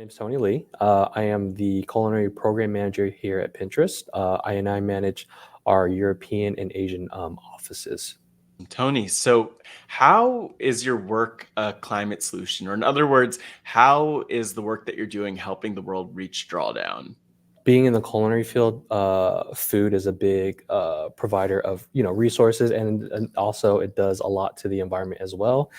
name's Tony Lee. I am the culinary program manager here at Pinterest. I manage our European and Asian offices. Tony, so how is your work a climate solution? Or in other words, how is the work that you're doing helping the world reach drawdown? Being in the culinary field, food is a big provider of resources, and also it does a lot to the environment as well.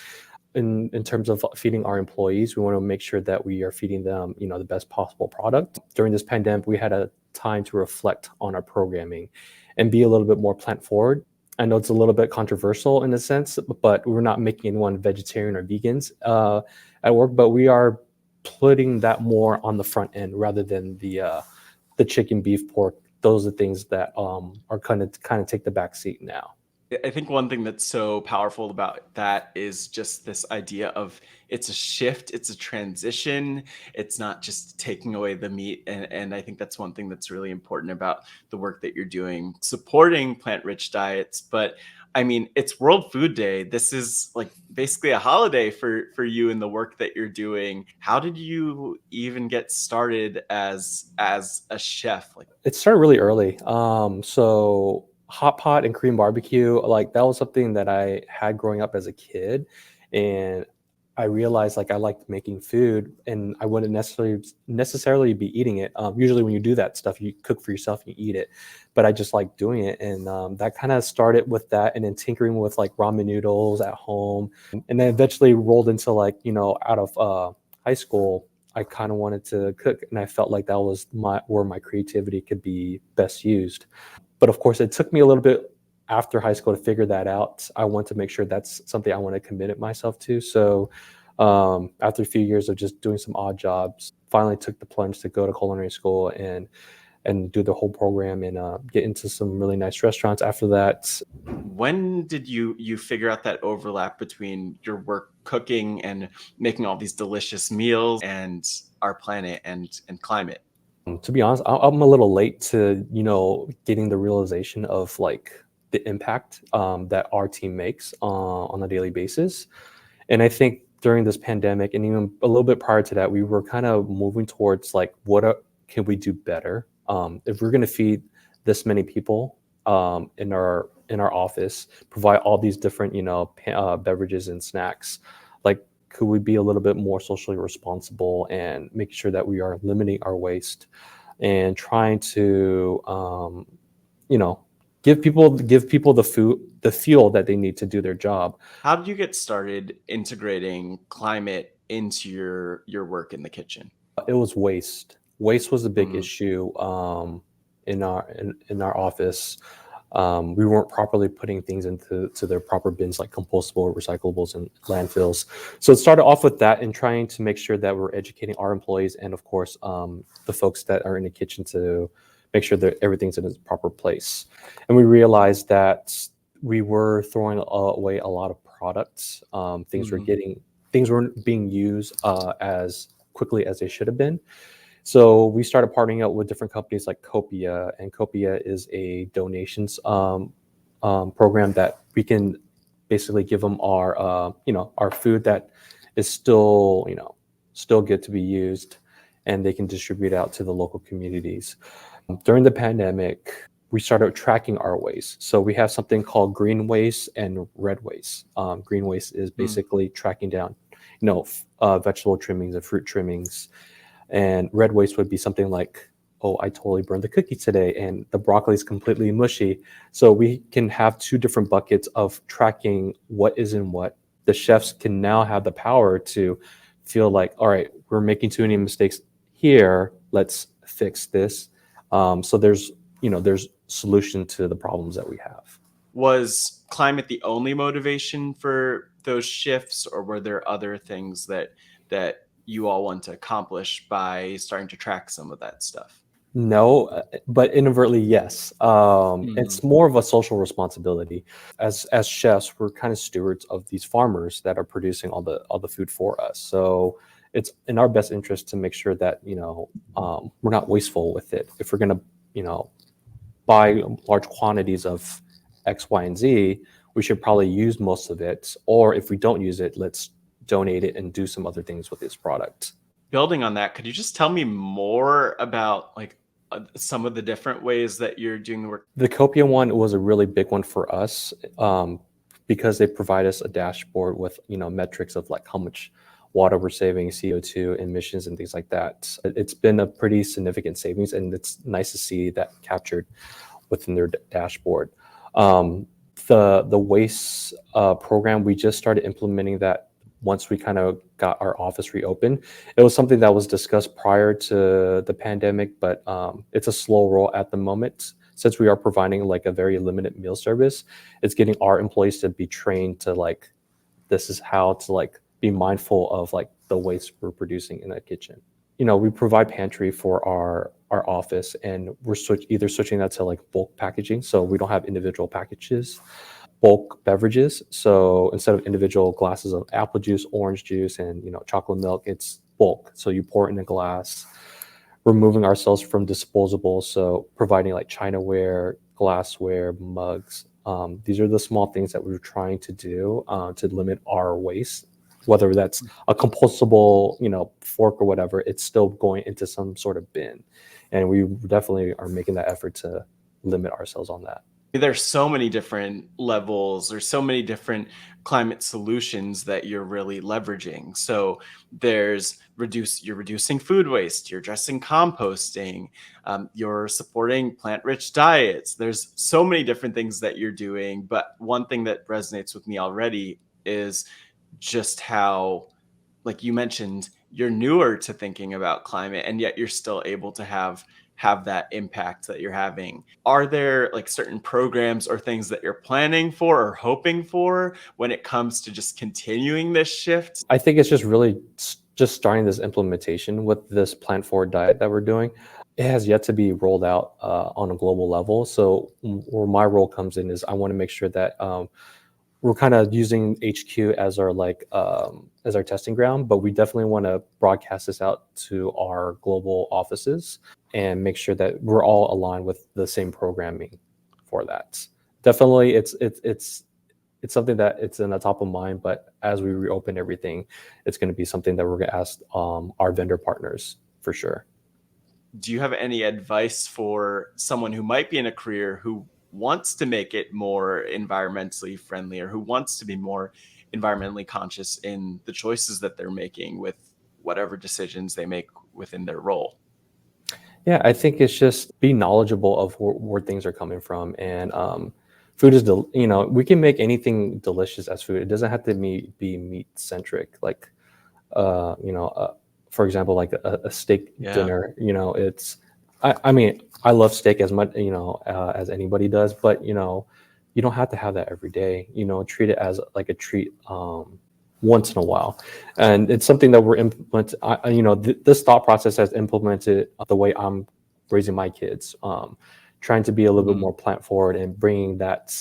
In terms of feeding our employees, we want to make sure that we are feeding them, the best possible product. During this pandemic, we had a time to reflect on our programming and be a little bit more plant forward. I know it's a little bit controversial in a sense, but we're not making anyone vegetarian or vegans at work, but we are putting that more on the front end rather than the chicken, beef, pork. Those are things that are kind of take the back seat now. I think one thing that's so powerful about that is just this idea of it's a shift, it's a transition, it's not just taking away the meat. And I think that's one thing that's really important about the work that you're doing, supporting plant-rich diets. But I mean, it's World Food Day. This is like basically a holiday for you and the work that you're doing. How did you even get started as a chef? Like, It started really early. So hot pot and Korean barbecue, like that was something that I had growing up as a kid, and I realized like I liked making food, and I wouldn't necessarily be eating it. Usually, when you do that stuff, you cook for yourself, and you eat it, but I just like doing it, and that kind of started with that, and then tinkering with like ramen noodles at home, and then eventually rolled into like out of high school. I kind of wanted to cook, and I felt like that was where my creativity could be best used. But of course, it took me a little bit after high school to figure that out. I want to make sure that's something I want to commit myself to. So after a few years of just doing some odd jobs, finally took the plunge to go to culinary school and do the whole program and get into some really nice restaurants after that. when did you figure out that overlap between your work cooking and making all these delicious meals and our planet and climate? To be honest, I'm a little late to, getting the realization of like the impact that our team makes on a daily basis. And I think during this pandemic and even a little bit prior to that, we were kind of moving towards like, can we do better? If we're going to feed this many people in our office, provide all these different, beverages and snacks, like could we be a little bit more socially responsible and make sure that we are limiting our waste and trying to you know give people the fuel that they need to do their job. How did you get started integrating climate into your work in the kitchen? It was waste was a big Mm. issue in our office. We weren't properly putting things into their proper bins like compostable, recyclables, and landfills. So it started off with that and trying to make sure that we're educating our employees and, of course, the folks that are in the kitchen to make sure that everything's in its proper place. And we realized that we were throwing away a lot of products. Mm. Things weren't being used as quickly as they should have been. So we started partnering up with different companies like Copia, and Copia is a donations program that we can basically give them our food that is still good to be used, and they can distribute out to the local communities. During the pandemic, we started tracking our waste. So we have something called green waste and red waste. Green waste is Mm. basically tracking down, vegetable trimmings and fruit trimmings, and red waste would be something like, oh, I totally burned the cookie today and the broccoli is completely mushy. So we can have two different buckets of tracking what is in what. The chefs can now have the power to feel like, all right, we're making too many mistakes here. Let's fix this. So there's solution to the problems that we have. Was climate the only motivation for those shifts, or were there other things that you all want to accomplish by starting to track some of that stuff? No, but inadvertently, yes. Mm. It's more of a social responsibility. As chefs, we're kind of stewards of these farmers that are producing all the food for us. So it's in our best interest to make sure that we're not wasteful with it. If we're gonna buy large quantities of X, Y, and Z, we should probably use most of it. Or if we don't use it, let's donate it and do some other things with this product. Building on that, could you just tell me more about like some of the different ways that you're doing the work? The Copia one was a really big one for us, because they provide us a dashboard with, metrics of like how much water we're saving, CO2 emissions, and things like that. It's been a pretty significant savings, and it's nice to see that captured within their dashboard. Um, the waste program, we just started implementing that once we kind of got our office reopened. It was something that was discussed prior to the pandemic, but it's a slow roll at the moment. Since we are providing like a very limited meal service, it's getting our employees to be trained to like, this is how to like be mindful of like the waste we're producing in that kitchen. We provide pantry for our office, and we're either switching that to like bulk packaging, so we don't have individual packages, bulk beverages. So instead of individual glasses of apple juice, orange juice, and chocolate milk, it's bulk. So you pour it in a glass. Removing ourselves from disposables, so providing like chinaware, glassware, mugs. These are the small things that we're trying to do to limit our waste. Whether that's a compostable, fork or whatever, it's still going into some sort of bin, and we definitely are making that effort to limit ourselves on that. There's so many different levels, there's so many different climate solutions that you're really leveraging. So you're reducing food waste, you're addressing composting, you're supporting plant-rich diets. There's so many different things that you're doing, but one thing that resonates with me already is just how, like you mentioned, you're newer to thinking about climate, and yet you're still able to have that impact that you're having. Are there like certain programs or things that you're planning for or hoping for when it comes to just continuing this shift? I think it's just really just starting this implementation with this plant forward diet that we're doing. It has yet to be rolled out on a global level. So where my role comes in is I want to make sure that we're kind of using HQ as our as our testing ground, but we definitely want to broadcast this out to our global offices and make sure that we're all aligned with the same programming for that. Definitely, it's something that it's in the top of mind, but as we reopen everything, it's going to be something that we're going to ask our vendor partners for sure. Do you have any advice for someone who might be in a career who wants to make it more environmentally friendly, or who wants to be more environmentally conscious in the choices that they're making with whatever decisions they make within their role? Yeah, I think it's just be knowledgeable of where things are coming from, and food is we can make anything delicious as food. It doesn't have to be meat centric. Like for example, like a steak Yeah. dinner. It's I mean I love steak as much as anybody does, but you don't have to have that every day. Treat it as like a treat. Once in a while, and it's something that we're implementing. This thought process has implemented the way I'm raising my kids, trying to be a little bit Mhm. more plant forward and bringing that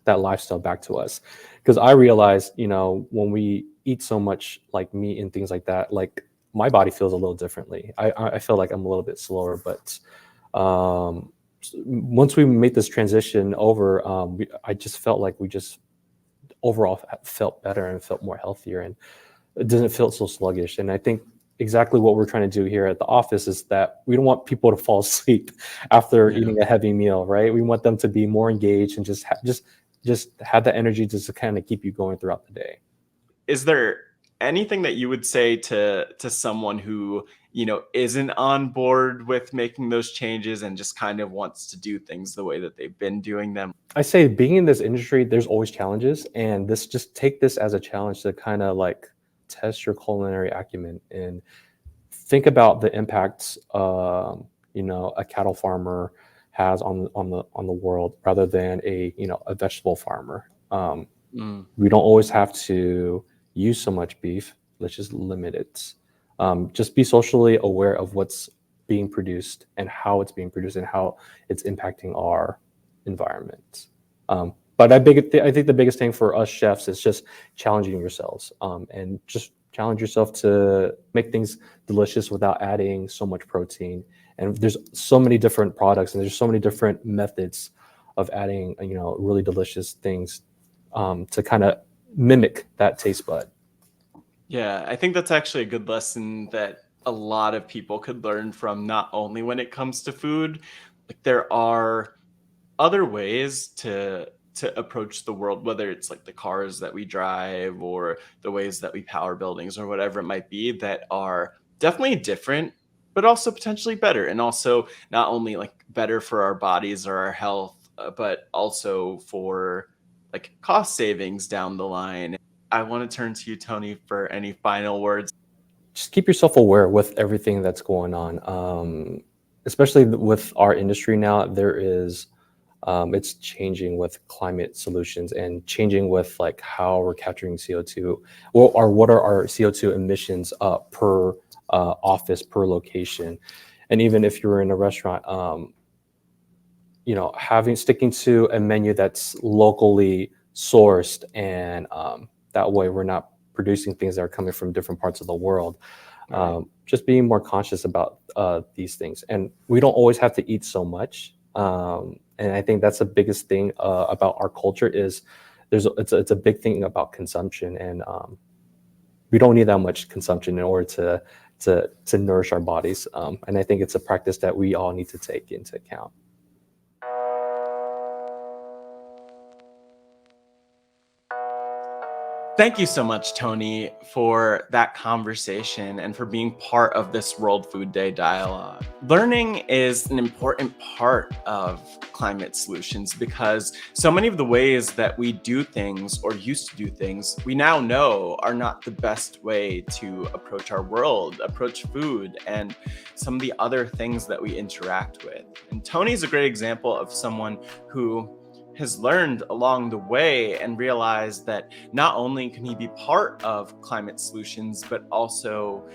lifestyle back to us. Because I realized, when we eat so much like meat and things like that, like my body feels a little differently. I feel like I'm a little bit slower, but once we made this transition over, I just felt like we just overall felt better and felt more healthier, and it doesn't feel so sluggish. And I think exactly what we're trying to do here at the office is that we don't want people to fall asleep after Yeah. eating a heavy meal, right? We want them to be more engaged and just have that energy just to kind of keep you going throughout the day. Is there anything that you would say to someone who, isn't on board with making those changes and just kind of wants to do things the way that they've been doing them? I say being in this industry, there's always challenges, and this just take this as a challenge to kind of like test your culinary acumen and think about the impacts a cattle farmer has on the world rather than a vegetable farmer. Mm. We don't always have to use so much beef. Let's just limit it. Just be socially aware of what's being produced and how it's being produced and how it's impacting our environment. But I think the biggest thing for us chefs is just challenging yourselves, and just challenge yourself to make things delicious without adding so much protein. And there's so many different products, and there's so many different methods of adding really delicious things to kind of mimic that taste bud. Yeah, I think that's actually a good lesson that a lot of people could learn from, not only when it comes to food. Like, there are other ways to approach the world, whether it's like the cars that we drive or the ways that we power buildings or whatever it might be, that are definitely different, but also potentially better. And also not only like better for our bodies or our health, but also for like cost savings down the line. I want to turn to you, Tony, for any final words. Just keep yourself aware with everything that's going on. Especially with our industry now, it's changing with climate solutions and changing with like how we're capturing CO2, or what are our CO2 emissions per office, per location. And even if you're in a restaurant, having sticking to a menu that's locally sourced, and that way we're not producing things that are coming from different parts of the world. Right. Just being more conscious about these things, and we don't always have to eat so much. And I think that's the biggest thing about our culture is it's a big thing about consumption, and we don't need that much consumption in order to nourish our bodies. And I think it's a practice that we all need to take into account. Thank you so much, Tony, for that conversation and for being part of this World Food Day dialogue. Learning is an important part of climate solutions because so many of the ways that we do things or used to do things, we now know are not the best way to approach our world, approach food, and some of the other things that we interact with. And Tony's a great example of someone who has learned along the way and realized that not only can he be part of climate solutions, but also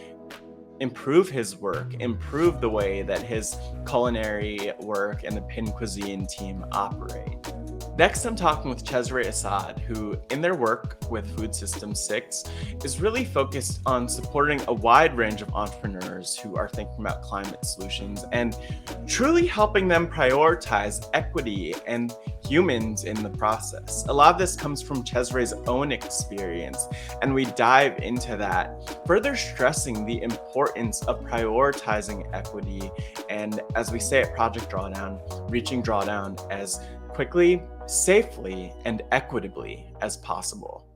improve his work, improve the way that his culinary work and the Pin Cuisine team operate. Next, I'm talking with Cesare Assad, who, in their work with Food System 6, is really focused on supporting a wide range of entrepreneurs who are thinking about climate solutions and truly helping them prioritize equity and humans in the process. A lot of this comes from Cesare's own experience, and we dive into that, further stressing the importance of prioritizing equity and, as we say at Project Drawdown, reaching drawdown as quickly, safely, and equitably as possible.